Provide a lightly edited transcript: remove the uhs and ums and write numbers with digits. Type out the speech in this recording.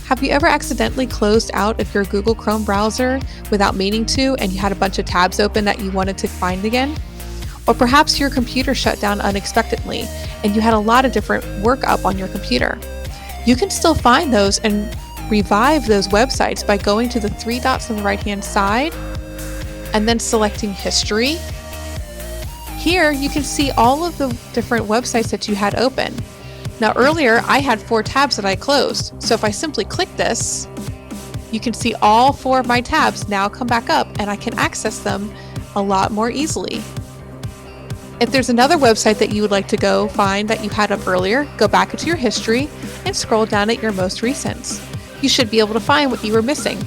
Have you ever accidentally closed out of your Google Chrome browser without meaning to, and you had a bunch of tabs open that you wanted to find again? Or perhaps your computer shut down unexpectedly and you had a lot of different work up on your computer. You can still find those and revive those websites by going to the three dots on the right-hand side and then selecting History. Here you can see all of the different websites that you had open. Now earlier I had 4 tabs that I closed, so if I simply click this, you can see all 4 of my tabs now come back up and I can access them a lot more easily. If there's another website that you would like to go find that you had up earlier, go back into your history and scroll down at your most recents. You should be able to find what you were missing.